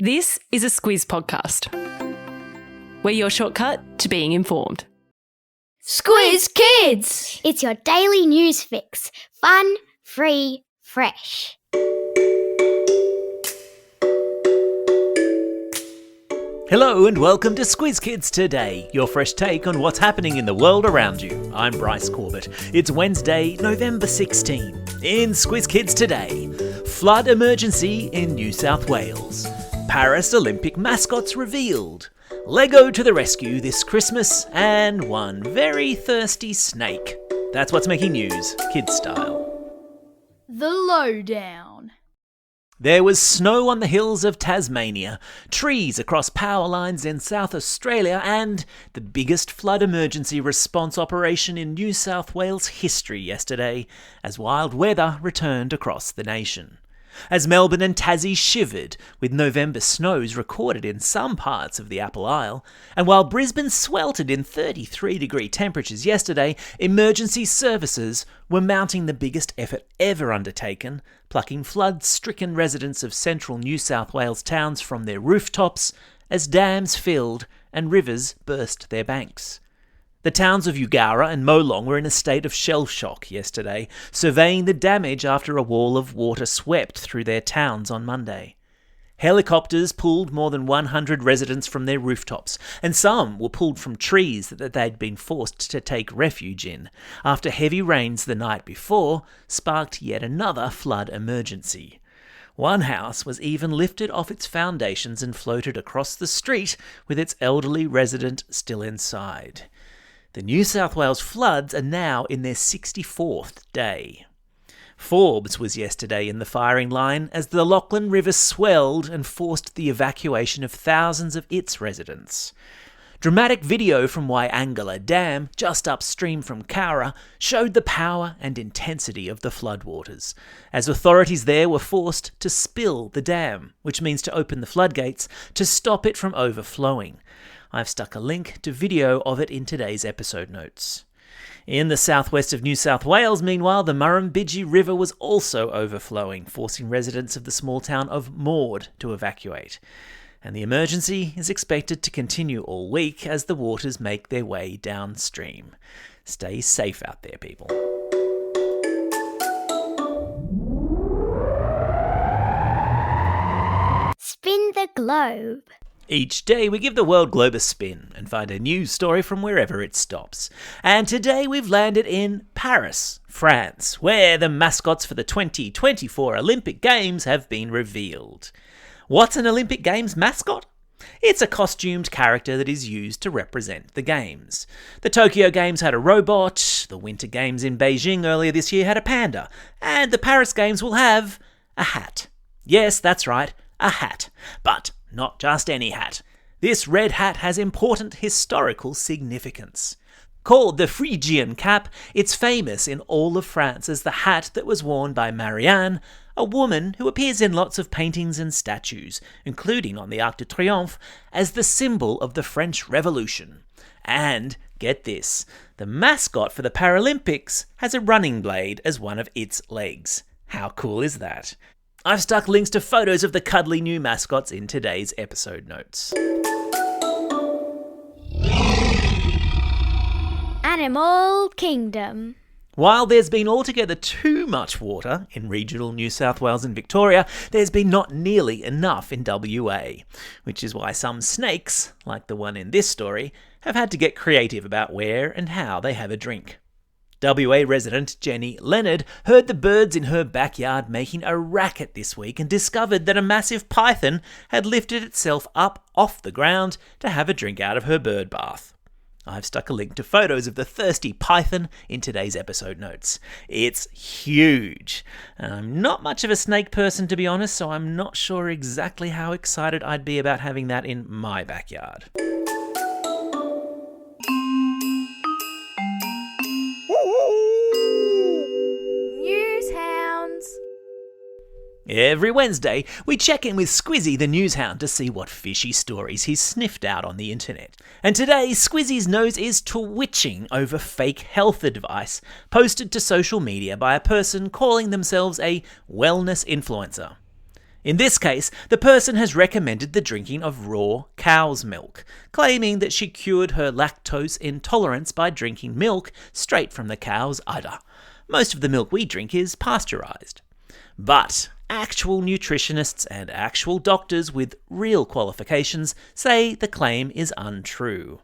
This is a Squiz podcast. We're your shortcut to being informed. Squiz Kids! It's your daily news fix. Fun, free, fresh. Hello and welcome to Squiz Kids Today, your fresh take on what's happening in the world around you. I'm Bryce Corbett. It's Wednesday, November 16. In Squiz Kids Today, flood emergency in New South Wales. Paris Olympic mascots revealed. Lego to the rescue this Christmas, and one very thirsty snake. That's what's making news, kids style. The lowdown. There was snow on the hills of Tasmania, trees across power lines in South Australia, and the biggest flood emergency response operation in New South Wales history yesterday, as wild weather returned across the nation. As Melbourne and Tassie shivered, with November snows recorded in some parts of the Apple Isle, and while Brisbane sweltered in 33-degree temperatures yesterday, emergency services were mounting the biggest effort ever undertaken, plucking flood-stricken residents of central New South Wales towns from their rooftops as dams filled and rivers burst their banks. The towns of Wyangala and Molong were in a state of shell shock yesterday, surveying the damage after a wall of water swept through their towns on Monday. Helicopters pulled more than 100 residents from their rooftops, and some were pulled from trees that they'd been forced to take refuge in, after heavy rains the night before sparked yet another flood emergency. One house was even lifted off its foundations and floated across the street with its elderly resident still inside. The New South Wales floods are now in their 64th day. Forbes was yesterday in the firing line as the Lachlan River swelled and forced the evacuation of thousands of its residents. Dramatic video from Wyangala Dam, just upstream from Cowra, showed the power and intensity of the floodwaters, as authorities there were forced to spill the dam, which means to open the floodgates to stop it from overflowing. I've stuck a link to video of it in today's episode notes. In the southwest of New South Wales, meanwhile, the Murrumbidgee River was also overflowing, forcing residents of the small town of Maud to evacuate. And the emergency is expected to continue all week as the waters make their way downstream. Stay safe out there, people. Spin the globe. Each day we give the world globe a spin and find a news story from wherever it stops. And today we've landed in Paris, France, where the mascots for the 2024 Olympic Games have been revealed. What's an Olympic Games mascot? It's a costumed character that is used to represent the Games. The Tokyo Games had a robot, the Winter Games in Beijing earlier this year had a panda, and the Paris Games will have a hat. Yes, that's right, a hat. But not just any hat. This red hat has important historical significance. Called the Phrygian cap, it's famous in all of France as the hat that was worn by Marianne, a woman who appears in lots of paintings and statues, including on the Arc de Triomphe, as the symbol of the French Revolution. And, get this, the mascot for the Paralympics has a running blade as one of its legs. How cool is that? I've stuck links to photos of the cuddly new mascots in today's episode notes. Animal Kingdom. While there's been altogether too much water in regional New South Wales and Victoria, there's been not nearly enough in WA, which is why some snakes, like the one in this story, have had to get creative about where and how they have a drink. WA resident Jenny Leonard heard the birds in her backyard making a racket this week and discovered that a massive python had lifted itself up off the ground to have a drink out of her bird bath. I've stuck a link to photos of the thirsty python in today's episode notes. It's huge. I'm not much of a snake person, to be honest, so I'm not sure exactly how excited I'd be about having that in my backyard. Newshounds. Every Wednesday, we check in with Squizzy the Newshound to see what fishy stories he's sniffed out on the internet. And today, Squizzy's nose is twitching over fake health advice posted to social media by a person calling themselves a wellness influencer. In this case, the person has recommended the drinking of raw cow's milk, claiming that she cured her lactose intolerance by drinking milk straight from the cow's udder. Most of the milk we drink is pasteurised. But actual nutritionists and actual doctors with real qualifications say the claim is untrue.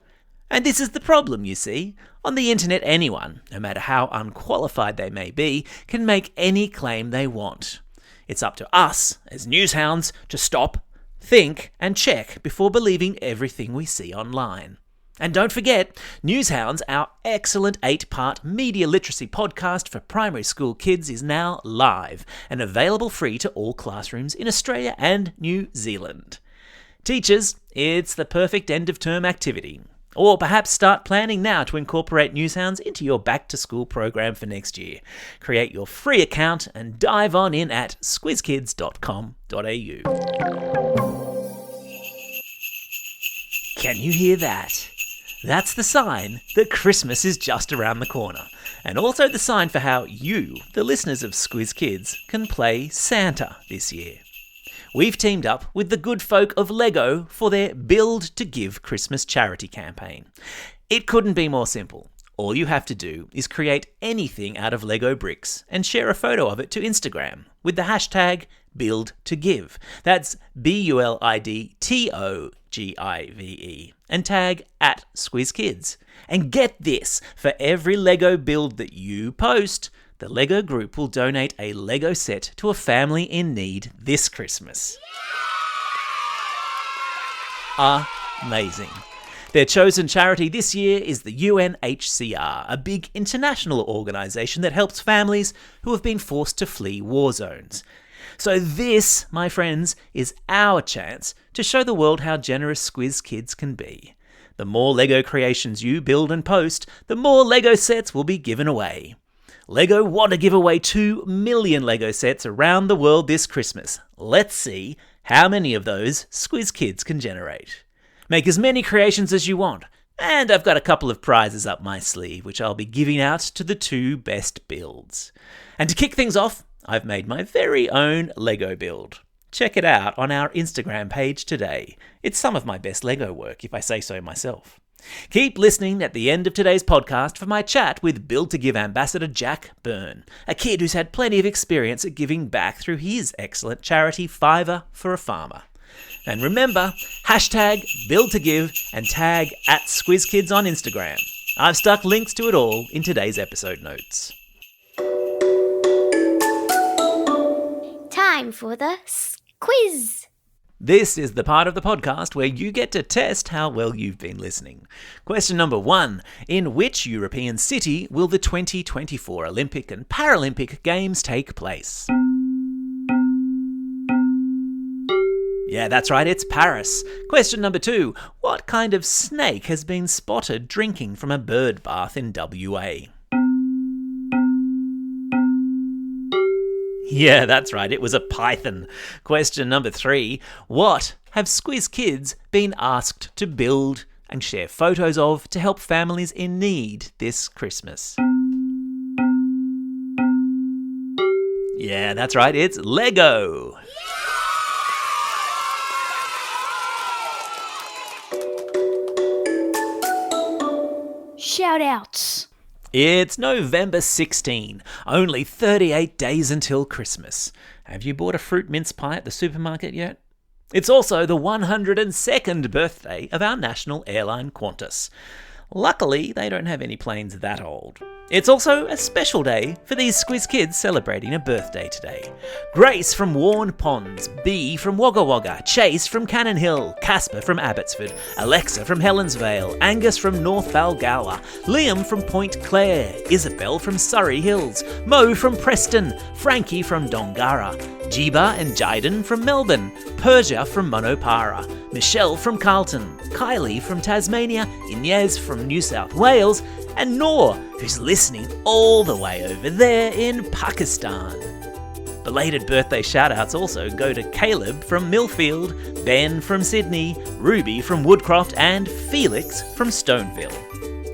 And this is the problem, you see. On the internet, anyone, no matter how unqualified they may be, can make any claim they want. It's up to us, as Newshounds, to stop, think, and check before believing everything we see online. And don't forget, Newshounds, our excellent 8-part media literacy podcast for primary school kids, is now live and available free to all classrooms in Australia and New Zealand. Teachers, it's the perfect end-of-term activity. Or perhaps start planning now to incorporate Newshounds into your back-to-school program for next year. Create your free account and dive on in at squizkids.com.au. Can you hear that? That's the sign that Christmas is just around the corner, and also the sign for how you, the listeners of Squiz Kids, can play Santa this year. We've teamed up with the good folk of Lego for their Build to Give Christmas charity campaign. It couldn't be more simple. All you have to do is create anything out of Lego bricks and share a photo of it to Instagram with the hashtag #BuildToGive. That's BULIDTOGIVE and tag @SquizKids. And get this, for every Lego build that you post, the Lego group will donate a Lego set to a family in need this Christmas. Amazing. Their chosen charity this year is the UNHCR, a big international organisation that helps families who have been forced to flee war zones. So this, my friends, is our chance to show the world how generous Squiz Kids can be. The more Lego creations you build and post, the more Lego sets will be given away. Lego want to give away 2 million Lego sets around the world this Christmas. Let's see how many of those Squiz Kids can generate. Make as many creations as you want, and I've got a couple of prizes up my sleeve which I'll be giving out to the 2 best builds. And to kick things off, I've made my very own Lego build. Check it out on our Instagram page today. It's some of my best Lego work, if I say so myself. Keep listening at the end of today's podcast for my chat with Build to Give ambassador Jack Byrne, a kid who's had plenty of experience at giving back through his excellent charity Fiver for a Farmer. And remember, hashtag Build to Give and tag @SquizKids on Instagram. I've stuck links to it all in today's episode notes. Time for the quiz. This is the part of the podcast where you get to test how well you've been listening. Question number 1. In which European city will the 2024 Olympic and Paralympic Games take place? Yeah, that's right, it's Paris. Question number 2. What kind of snake has been spotted drinking from a bird bath in WA? Yeah, that's right, it was a python. Question number 3. What have Squiz Kids been asked to build and share photos of to help families in need this Christmas? Yeah, that's right, it's Lego. Shout outs. It's November 16, only 38 days until Christmas. Have you bought a fruit mince pie at the supermarket yet? It's also the 102nd birthday of our national airline Qantas. Luckily, they don't have any planes that old. It's also a special day for these Squiz Kids celebrating a birthday today. Grace from Warn Ponds, Bee from Wagga Wagga, Chase from Cannon Hill, Casper from Abbotsford, Alexa from Helensvale, Angus from North Wyangala, Liam from Point Clare, Isabel from Surrey Hills, Mo from Preston, Frankie from Dongara, Jiba and Jayden from Melbourne, Persia from Monopara, Michelle from Carlton, Kylie from Tasmania, Inez from New South Wales, and Noor, who's listening all the way over there in Pakistan. Belated birthday shout-outs also go to Caleb from Millfield, Ben from Sydney, Ruby from Woodcroft, and Felix from Stoneville.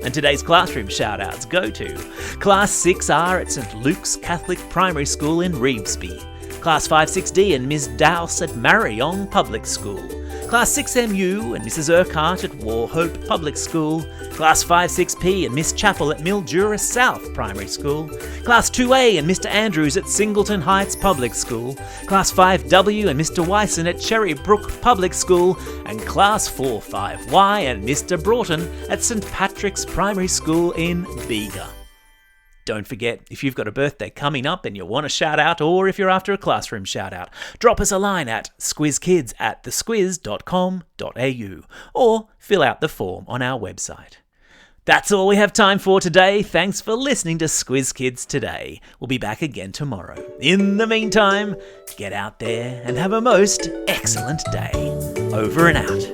And today's classroom shout-outs go to Class 6R at St Luke's Catholic Primary School in Revesby, Class 5-6D and Miss Dowse at Marryong Public School. Class 6MU and Mrs Urquhart at Warhope Public School. Class 5-6P and Miss Chappell at Mildura South Primary School. Class 2A and Mr Andrews at Singleton Heights Public School. Class 5W and Mr Wyson at Cherrybrook Public School. And Class 4-5Y and Mr Broughton at St Patrick's Primary School in Bega. Don't forget, if you've got a birthday coming up and you want a shout out, or if you're after a classroom shout out, drop us a line at squizkids@thesquiz.com.au or fill out the form on our website. That's all we have time for today. Thanks for listening to Squiz Kids today. We'll be back again tomorrow. In the meantime, get out there and have a most excellent day. Over and out.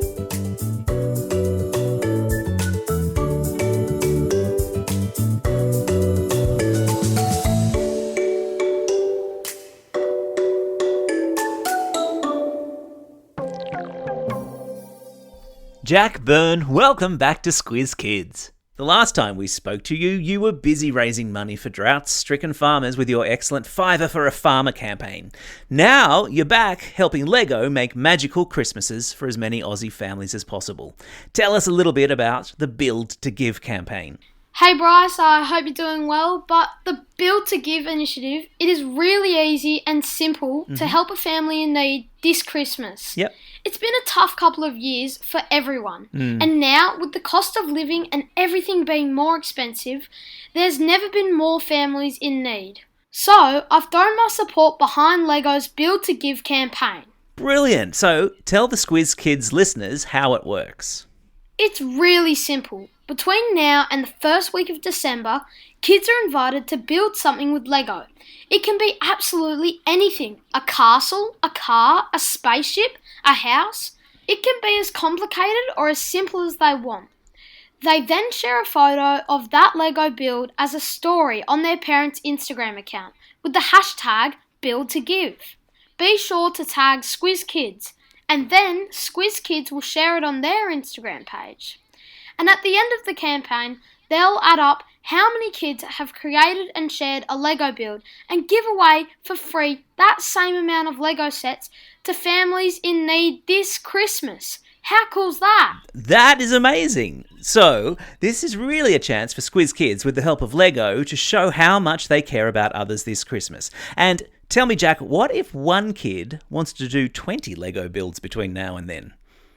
Jack Byrne, welcome back to Squiz Kids. The last time we spoke to you, you were busy raising money for drought-stricken farmers with your excellent Fiver for a Farmer campaign. Now you're back helping Lego make magical Christmases for as many Aussie families as possible. Tell us a little bit about the Build to Give campaign. Hey Bryce, I hope you're doing well, but the Build to Give initiative, it is really easy and simple to help a family in need this Christmas. Yep. It's been a tough couple of years for everyone, and now with the cost of living and everything being more expensive, there's never been more families in need. So I've thrown my support behind Lego's Build to Give campaign. Brilliant. So tell the Squiz Kids listeners how it works. It's really simple. Between now and the first week of December, kids are invited to build something with Lego. It can be absolutely anything. A castle, a car, a spaceship, a house. It can be as complicated or as simple as they want. They then share a photo of that Lego build as a story on their parents' Instagram account with the hashtag #BuildToGive. Be sure to tag Squiz Kids, and then Squiz Kids will share it on their Instagram page. And at the end of the campaign, they'll add up how many kids have created and shared a Lego build and give away for free that same amount of Lego sets to families in need this Christmas. How cool's that? That is amazing. So, this is really a chance for Squiz Kids, with the help of Lego, to show how much they care about others this Christmas. And tell me, Jack, what if one kid wants to do 20 Lego builds between now and then?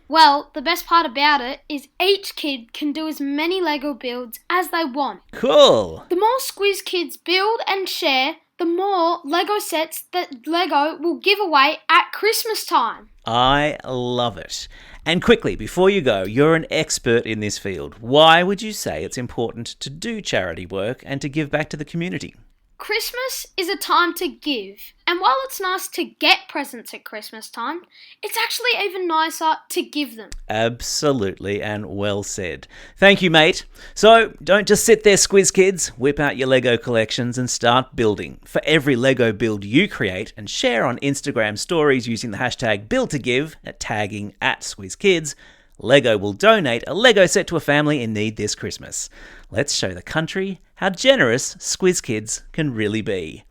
Well, the best part about it is each kid can do as many Lego builds as they want. Cool. The more Squiz Kids build and share, the more Lego sets that Lego will give away at Christmas time. I love it. And quickly, before you go, you're an expert in this field. Why would you say it's important to do charity work and to give back to the community? Christmas is a time to give, and while it's nice to get presents at Christmas time, it's actually even nicer to give them. Absolutely, and well said. Thank you, mate. So, don't just sit there, Squiz Kids. Whip out your Lego collections and start building. For every Lego build you create and share on Instagram stories using the hashtag #BuildToGive, tagging @SquizKids, Lego will donate a Lego set to a family in need this Christmas. Let's show the country how generous Squiz Kids can really be.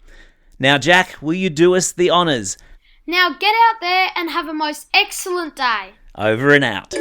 Now, Jack, will you do us the honours? Now get out there and have a most excellent day. Over and out.